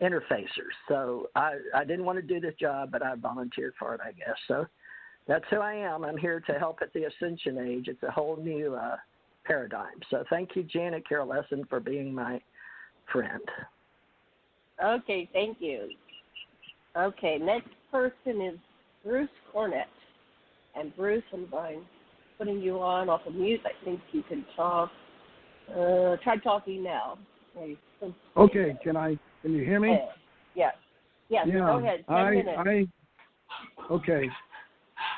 interfacers. So I didn't want to do this job, but I volunteered for it, I guess. So that's who I am. I'm here to help at the Ascension Age. It's a whole new paradigm. So thank you, Janet Carroll Lesson, for being my friend. Okay, thank you. Okay, next person is Bruce Cornet. And Bruce, I'm putting you on off of mute. I think you can talk. Try talking now. Okay, can you hear me? Yes. Yes, yeah, go ahead. 10 minutes. Okay.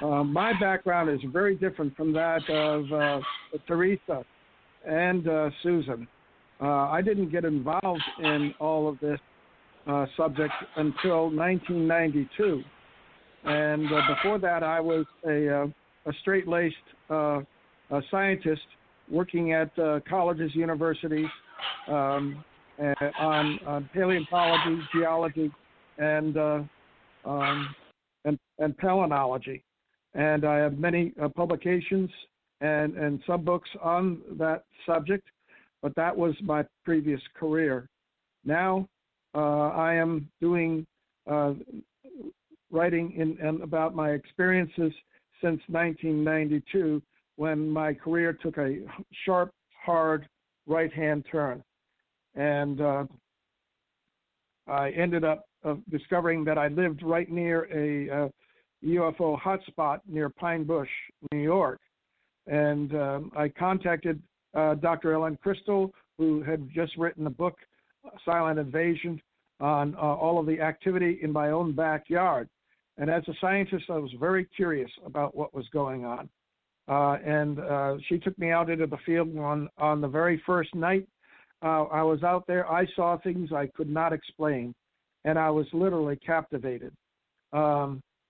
My background is very different from that of Theresa and Susan. I didn't get involved in all of this subject until 1992. And before that, I was a straight-laced scientist working at colleges, universities, on paleontology, geology, and palynology. And I have many publications and sub-books on that subject, but that was my previous career. Now I am doing writing about my experiences since 1992, when my career took a sharp, hard right-hand turn. And I ended up discovering that I lived right near a UFO hotspot near Pine Bush, New York. And I contacted Dr. Ellen Crystal, who had just written a book, Silent Invasion, on all of the activity in my own backyard. And as a scientist, I was very curious about what was going on. And she took me out into the field on the very first night I was out there. I saw things I could not explain, and I was literally captivated.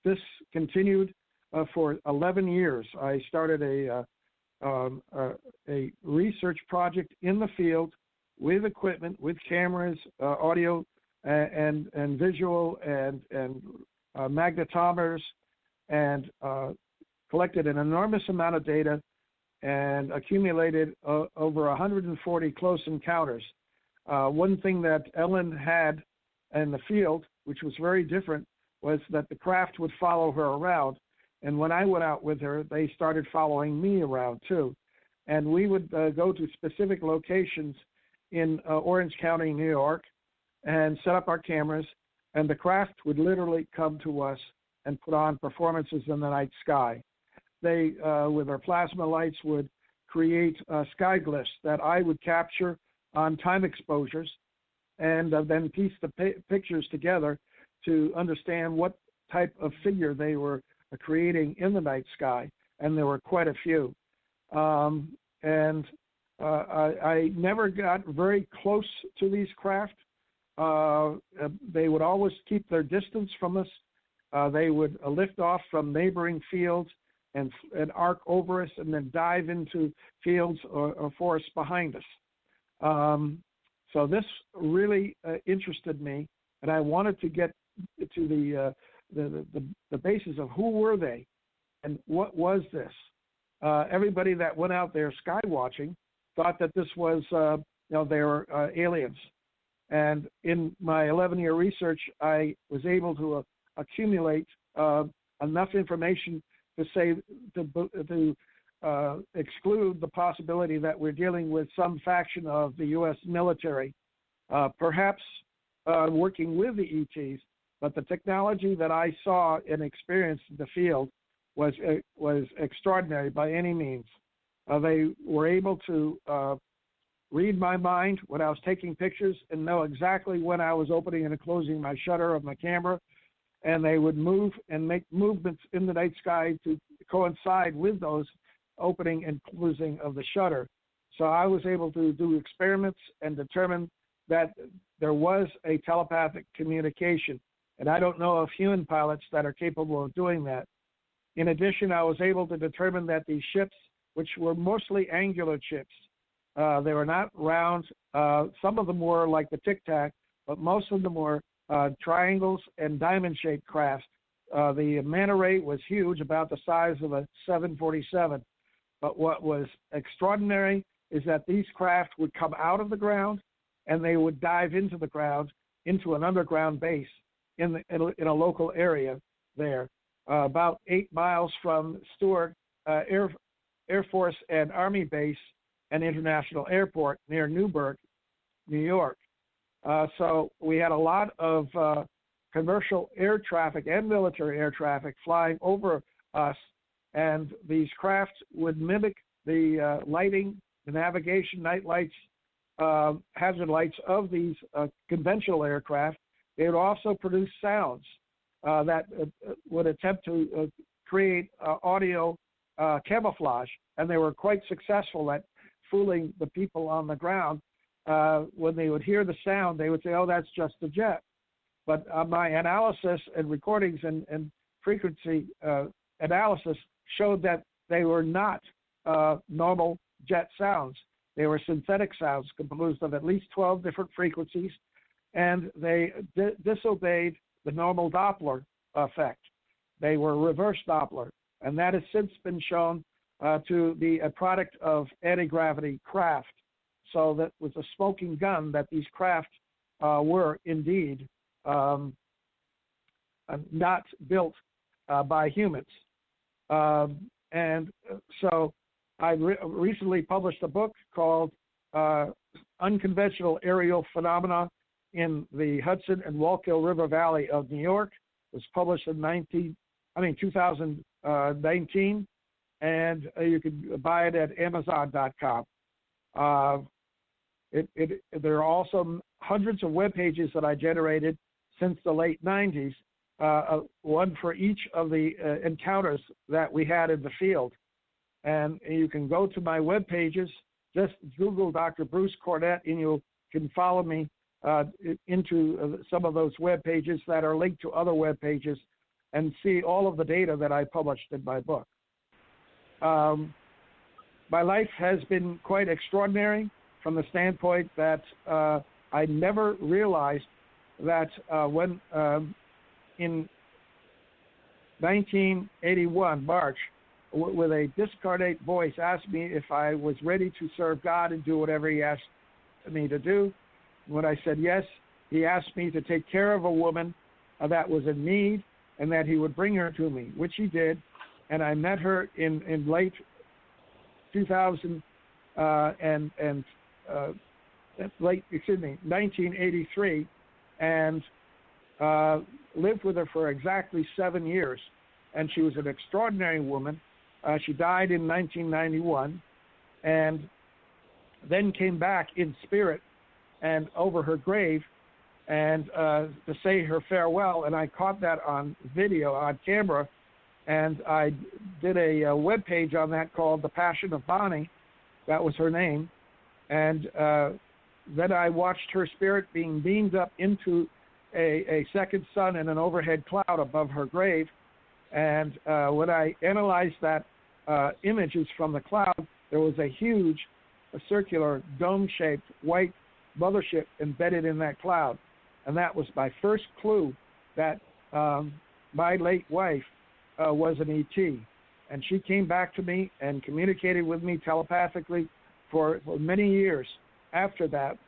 This continued for 11 years. I started a research project in the field with equipment, with cameras, audio and visual and magnetometers, and collected an enormous amount of data and accumulated over 140 close encounters. One thing that Ellen had in the field, which was very different, was that the craft would follow her around. And when I went out with her, they started following me around too. And we would go to specific locations in Orange County, New York, and set up our cameras, and the craft would literally come to us and put on performances in the night sky. They, with their plasma lights, would create sky glyphs that I would capture on time exposures, and then piece the pictures together to understand what type of figure they were creating in the night sky, and there were quite a few. I never got very close to these craft. They would always keep their distance from us. They would lift off from neighboring fields and arc over us and then dive into fields or forests behind us. So this really interested me, and I wanted to get to the basis of who were they and what was this. Everybody that went out there sky watching thought that this was, they were aliens. And in my 11-year research, I was able to accumulate enough information to say to exclude the possibility that we're dealing with some faction of the U.S. military, perhaps working with the ETs. But the technology that I saw and experienced in the field was extraordinary by any means. They were able to read my mind when I was taking pictures and know exactly when I was opening and closing my shutter of my camera, and they would move and make movements in the night sky to coincide with those opening and closing of the shutter. So I was able to do experiments and determine that there was a telepathic communication, and I don't know of human pilots that are capable of doing that. In addition, I was able to determine that these ships, which were mostly angular ships, they were not round. Some of them were like the Tic Tac, but most of them were triangles and diamond-shaped craft. The manta ray was huge, about the size of a 747. But what was extraordinary is that these craft would come out of the ground and they would dive into the ground into an underground base in a local area there, about 8 miles from Stewart Air Force and Army Base and International Airport near Newburgh, New York. So we had a lot of commercial air traffic and military air traffic flying over us, and these crafts would mimic the lighting, the navigation, night lights, hazard lights of these conventional aircraft. They would also produce sounds that would attempt to create audio camouflage, and they were quite successful at fooling the people on the ground. When they would hear the sound, they would say, "Oh, that's just a jet." But my analysis and recordings and frequency analysis showed that they were not normal jet sounds. They were synthetic sounds composed of at least 12 different frequencies, and they disobeyed the normal Doppler effect. They were reverse Doppler, and that has since been shown to be a product of anti-gravity craft. So that was a smoking gun that these craft were indeed not built by humans. And so I recently published a book called Unconventional Aerial Phenomena in the Hudson and Wallkill River Valley of New York. It was published in 2019, and you can buy it at Amazon.com. There are also hundreds of web pages that I generated since the late 90s, one for each of the encounters that we had in the field. And you can go to my web pages, just Google Dr. Bruce Cornet, and you can follow me into some of those web pages that are linked to other web pages and see all of the data that I published in my book. My life has been quite extraordinary from the standpoint that I never realized that when in 1981, March, with a discarnate voice, asked me if I was ready to serve God and do whatever he asked me to do. When I said yes, he asked me to take care of a woman that was in need and that he would bring her to me, which he did. And I met her in late 1983, and lived with her for exactly 7 years. And she was an extraordinary woman. She died in 1991, and then came back in spirit and over her grave and to say her farewell. And I caught that on video, on camera, and I did a web page on that called The Passion of Bonnie. That was her name. And then I watched her spirit being beamed up into a second sun in an overhead cloud above her grave. And when I analyzed that images from the cloud, there was a huge, circular, dome-shaped white mothership embedded in that cloud. And that was my first clue that my late wife was an ET. And she came back to me and communicated with me telepathically for many years after that.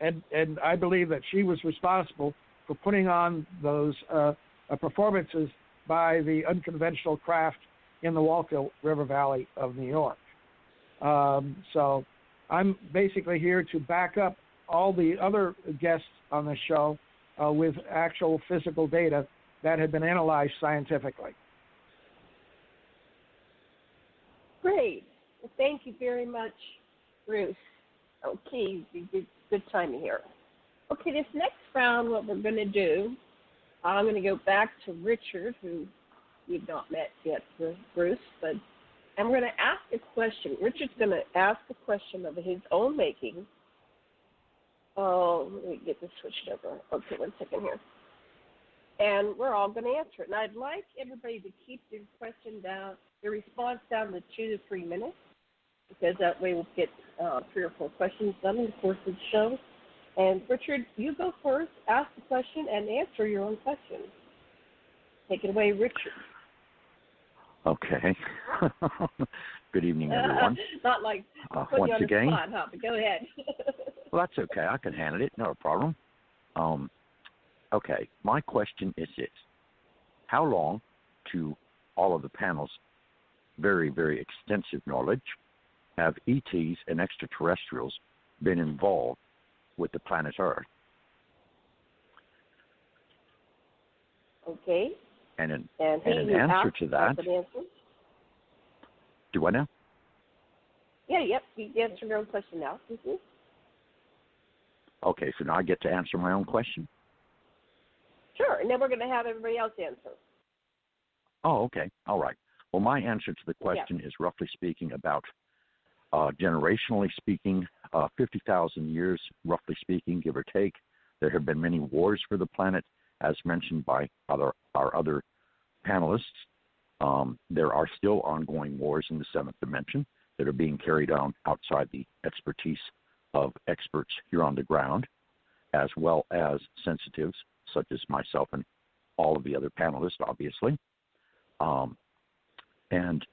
And I believe that she was responsible for putting on those performances by the unconventional craft in the Wallkill River Valley of New York. So I'm basically here to back up all the other guests on the show with actual physical data that had been analyzed scientifically. Great. Well, thank you very much, Bruce. Okay, good timing here. Okay, this next round, what we're going to do, I'm going to go back to Richard, who we've not met yet, Bruce, but I'm going to ask a question. Richard's going to ask a question of his own making. Oh, let me get this switched over. Okay, 1 second here. And we're all going to answer it. And I'd like everybody to keep their question down, their response down to 2 to 3 minutes, because that way we'll get 3 or 4 questions done in the course of the show. And Richard, you go first, ask the question, and answer your own question. Take it away, Richard. Okay. Good evening, everyone. Not like putting once you on again. the spot, huh? But go ahead. Well, that's okay. I can handle it. No problem. Okay, my question is this. How long, to all of the panel's very, very extensive knowledge, have ETs and extraterrestrials been involved with the planet Earth? Okay. And in answer to that, do I now? Yeah, yep. You answered your own question now. Mm-hmm. Okay, so now I get to answer my own question? Sure, and then we're going to have everybody else answer. Oh, okay. All right. Well, my answer to the question is, roughly speaking, about generationally speaking, 50,000 years, roughly speaking, give or take. There have been many wars for the planet, as mentioned by our other panelists. There are still ongoing wars in the seventh dimension that are being carried on outside the expertise of experts here on the ground, as well as sensitives such as myself and all of the other panelists, obviously. And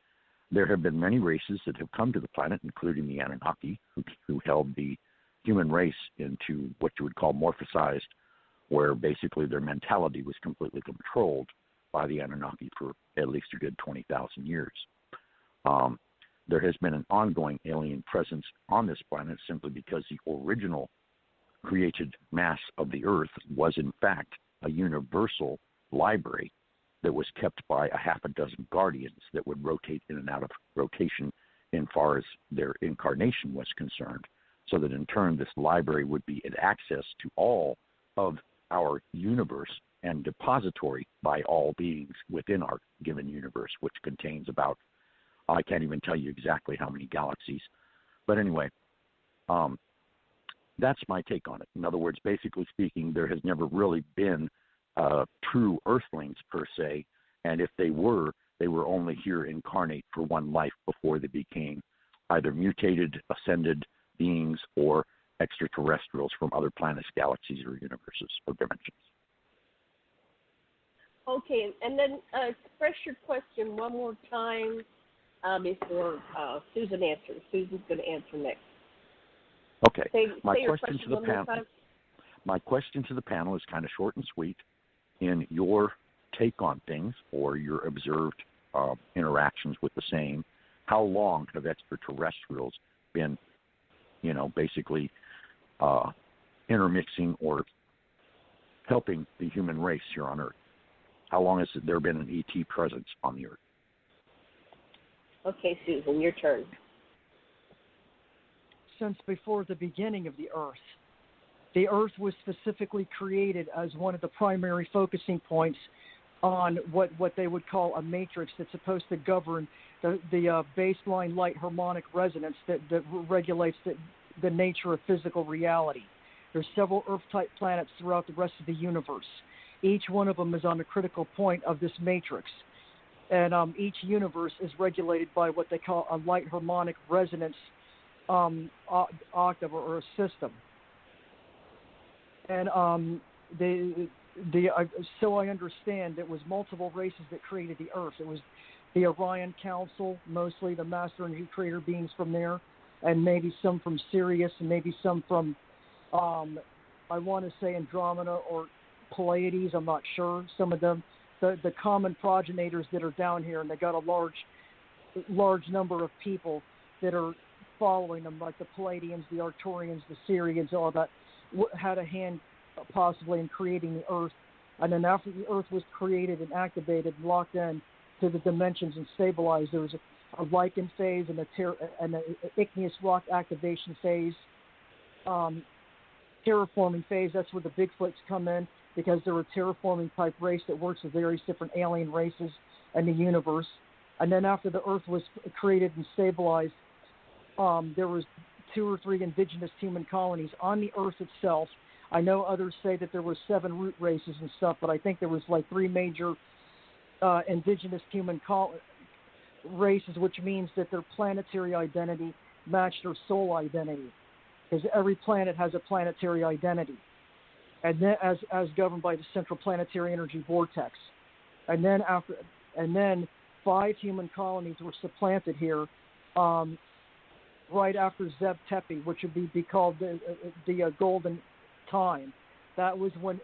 there have been many races that have come to the planet, including the Anunnaki, who held the human race into what you would call morphosized, where basically their mentality was completely controlled by the Anunnaki for at least a good 20,000 years. There has been an ongoing alien presence on this planet simply because the original created mass of the Earth was, in fact, a universal library that was kept by a half a dozen guardians that would rotate in and out of rotation in far as their incarnation was concerned, so that in turn this library would be an access to all of our universe and depository by all beings within our given universe, which contains about, I can't even tell you exactly how many galaxies. But anyway, that's my take on it. In other words, basically speaking, there has never really been true Earthlings per se, and if they were only here incarnate for one life before they became either mutated, ascended beings, or extraterrestrials from other planets, galaxies, or universes or dimensions. Okay, and then express your question one more time before Susan answers. Susan's going to answer next. Okay. My say question to the panel. My question to the panel is kind of short and sweet. In your take on things or your observed interactions with the same, how long have extraterrestrials been, basically intermixing or helping the human race here on Earth? How long has there been an ET presence on the Earth? Okay, Susan, your turn. Since before the beginning of the Earth. The Earth was specifically created as one of the primary focusing points on what they would call a matrix that's supposed to govern the baseline light harmonic resonance that regulates the nature of physical reality. There's several Earth-type planets throughout the rest of the universe. Each one of them is on a critical point of this matrix. And each universe is regulated by what they call a light harmonic resonance octave or a system. And so I understand it was multiple races that created the Earth. It was the Orion Council, mostly the master and creator beings from there, and maybe some from Sirius, and maybe some from, I want to say Andromeda or Pleiades. I'm not sure. Some of them, the common progenitors that are down here, and they got a large number of people that are following them, like the Palladians, the Arcturians, the Sirians, all that, had a hand possibly in creating the Earth. And then after the Earth was created and activated and locked in to the dimensions and stabilized, there was a lichen phase and an igneous rock activation phase, terraforming phase. That's where the Bigfoots come in, because they're a terraforming type race that works with various different alien races in the universe. And then after the Earth was created and stabilized, there was 2 or 3 indigenous human colonies on the Earth itself. I know others say that there were 7 root races and stuff, but I think there was like 3 major indigenous human races, which means that their planetary identity matched their soul identity, because every planet has a planetary identity, and then as governed by the central planetary energy vortex. And then 5 human colonies were supplanted here. Right after Zeb Tepi, which would be called the golden time. That was when